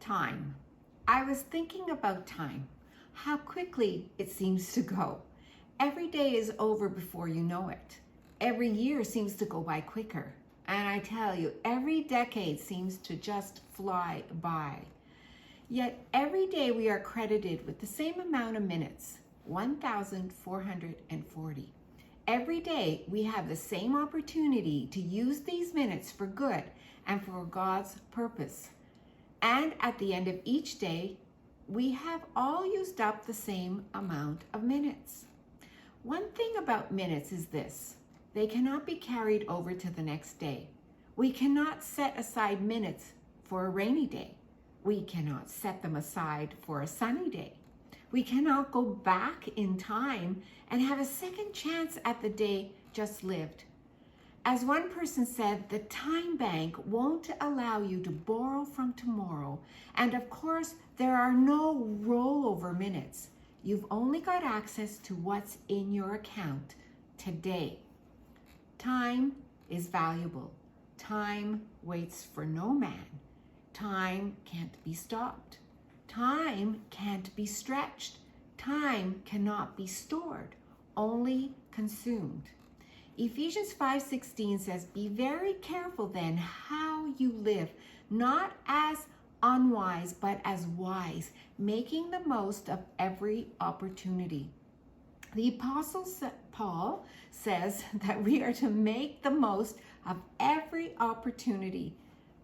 Time. I was thinking about time, how quickly it seems to go. Every day is over before you know it. Every year seems to go by quicker. And I tell you, every decade seems to just fly by. Yet every day we are credited with the same amount of minutes, 1,440. Every day we have the same opportunity to use these minutes for good and for God's purpose. And at the end of each day, we have all used up the same amount of minutes. One thing about minutes is this: they cannot be carried over to the next day. We cannot set aside minutes for a rainy day. We cannot set them aside for a sunny day. We cannot go back in time and have a second chance at the day just lived. As one person said, the time bank won't allow you to borrow from tomorrow. And of course, there are no rollover minutes. You've only got access to what's in your account today. Time is valuable. Time waits for no man. Time can't be stopped. Time can't be stretched. Time cannot be stored, only consumed. Ephesians 5:16 says, "Be very careful then how you live, not as unwise, but as wise, making the most of every opportunity." The Apostle Paul says that we are to make the most of every opportunity.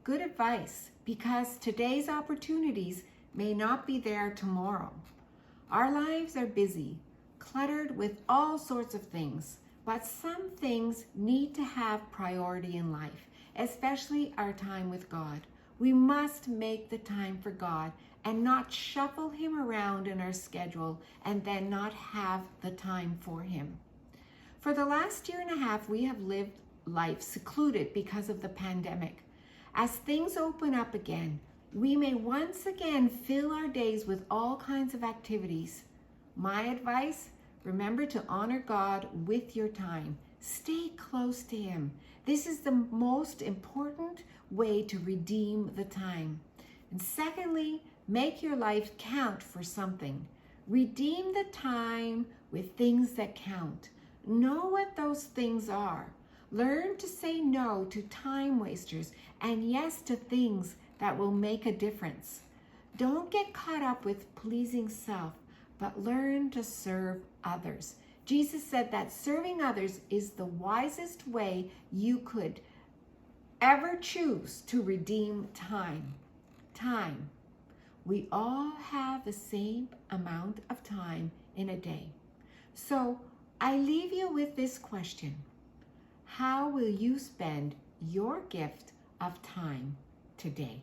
Good advice, because today's opportunities may not be there tomorrow. Our lives are busy, cluttered with all sorts of things. But some things need to have priority in life, especially our time with God. We must make the time for God and not shuffle Him around in our schedule and then not have the time for Him. For the last year and a half, we have lived life secluded because of the pandemic. As things open up again, we may once again fill our days with all kinds of activities. My advice: remember to honor God with your time. Stay close to Him. This is the most important way to redeem the time. And secondly, make your life count for something. Redeem the time with things that count. Know what those things are. Learn to say no to time wasters and yes to things that will make a difference. Don't get caught up with pleasing self, but learn to serve others. Jesus said that serving others is the wisest way you could ever choose to redeem time. Time. We all have the same amount of time in a day. So I leave you with this question: how will you spend your gift of time today?